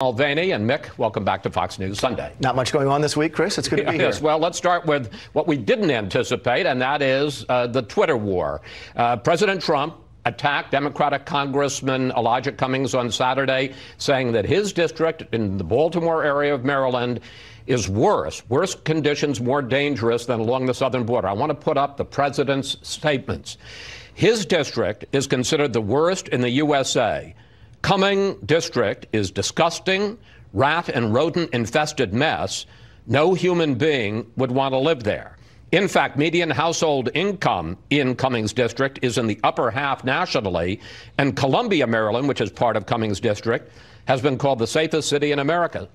Mulvaney and Mick, welcome back to Fox News Sunday. Not much going on this week, Chris. It's good to be here. Yes, well, let's start with what we didn't anticipate, and that is the Twitter war. President Trump attacked Democratic Congressman Elijah Cummings on Saturday, saying that his district in the Baltimore area of Maryland is worse conditions, more dangerous than along the southern border. I want to put up the president's statements. His district is considered the worst in the USA. Cummings district is disgusting, rat and rodent infested mess. No human being would want to live there. In fact, median household income in Cummings district is in the upper half nationally, and Columbia, Maryland, which is part of Cummings district, has been called the safest city in America.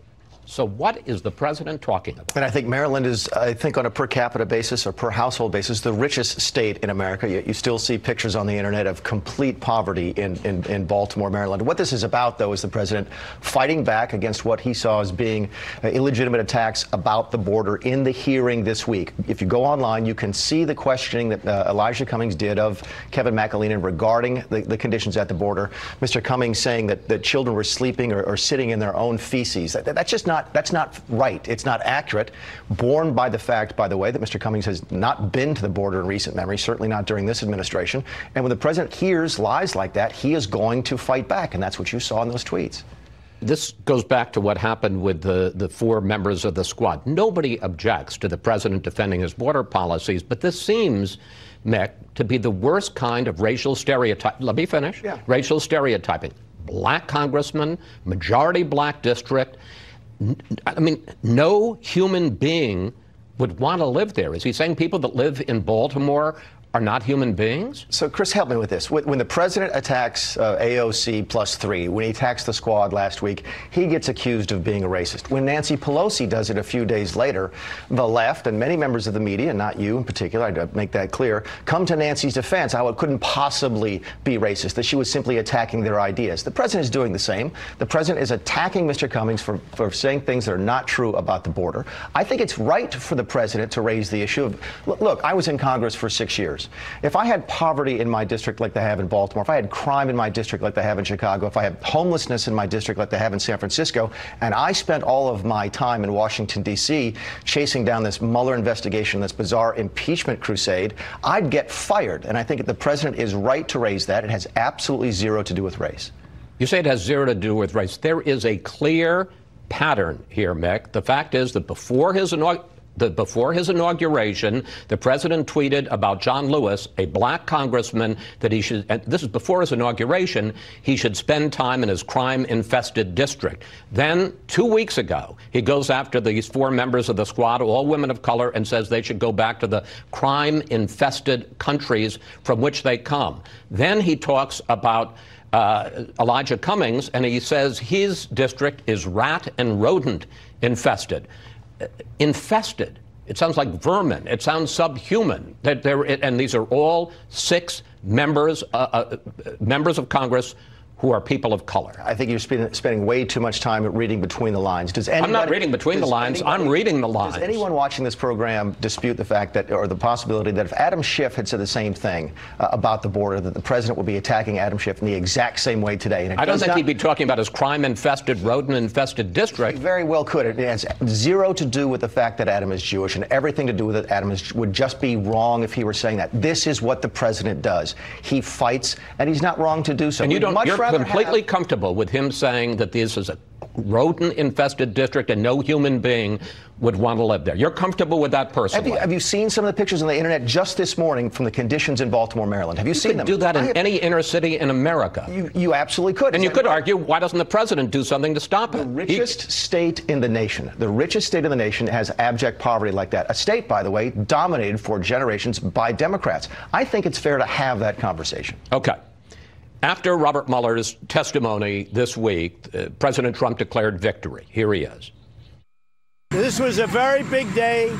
So what is the president talking about? And I think Maryland is, on a per capita basis or per household basis, the richest state in America. Yet you still see pictures on the internet of complete poverty in Baltimore, Maryland. What this is about, though, is the president fighting back against what he saw as being illegitimate attacks about the border in the hearing this week. If you go online, you can see the questioning that Elijah Cummings did of Kevin McAleenan regarding the conditions at the border. Mr. Cummings saying that children were sleeping or sitting in their own feces. That's not right. It's not accurate. Borne by the fact, by the way, that Mr. Cummings has not been to the border in recent memory, certainly not during this administration. And when the president hears lies like that, he is going to fight back. And that's what you saw in those tweets. This goes back to what happened with the four members of the squad. Nobody objects to the president defending his border policies, but this seems, Mick, to be the worst kind of racial stereotype. Let me finish. Yeah. Racial stereotyping. Black congressman, majority black district. I mean, no human being would want to live there. Is he saying people that live in Baltimore are not human beings? So, Chris, help me with this. When the president attacks AOC +3, when he attacks the squad last week, he gets accused of being a racist. When Nancy Pelosi does it a few days later, the left and many members of the media, not you in particular, I'd make that clear, come to Nancy's defense, how it couldn't possibly be racist, that she was simply attacking their ideas. The president is doing the same. The president is attacking Mr. Cummings for saying things that are not true about the border. I think it's right for the president to raise the issue of, look, I was in Congress for 6 years. If I had poverty in my district like they have in Baltimore, if I had crime in my district like they have in Chicago, if I had homelessness in my district like they have in San Francisco, and I spent all of my time in Washington, D.C. chasing down this Mueller investigation, this bizarre impeachment crusade, I'd get fired. And I think that the president is right to raise that. It has absolutely zero to do with race. You say it has zero to do with race. There is a clear pattern here, Mick. The fact is that before his inauguration, the president tweeted about John Lewis, a black congressman, that he should, and this is before his inauguration, he should spend time in his crime-infested district. Then, 2 weeks ago, he goes after these four members of the squad, all women of color, and says they should go back to the crime-infested countries from which they come. Then he talks about Elijah Cummings, and he says his district is rat and rodent infested. Infested. It sounds like vermin. It sounds subhuman. And these are all six members of Congress who are people of color. I think you're spending way too much time reading between the lines. I'm not reading between the lines. I'm reading the lines. Does anyone watching this program dispute the fact that, or the possibility that if Adam Schiff had said the same thing about the border, that the president would be attacking Adam Schiff in the exact same way today? And I don't think he'd be talking about his crime-infested, rodent-infested district. He very well could. It has zero to do with the fact that Adam is Jewish, and everything to do with it. Adam would just be wrong if he were saying that. This is what the president does. He fights, and he's not wrong to do so. And you're completely comfortable with him saying that this is a rodent-infested district and no human being would want to live there. You're comfortable with that personally? Have you seen some of the pictures on the internet just this morning from the conditions in Baltimore, Maryland? Have you seen them? You could do that in any inner city in America. You absolutely could. And you could argue, why doesn't the president do something to stop it? The richest state in the nation, has abject poverty like that. A state, by the way, dominated for generations by Democrats. I think it's fair to have that conversation. Okay. After Robert Mueller's testimony this week, President Trump declared victory. Here he is. This was a very big day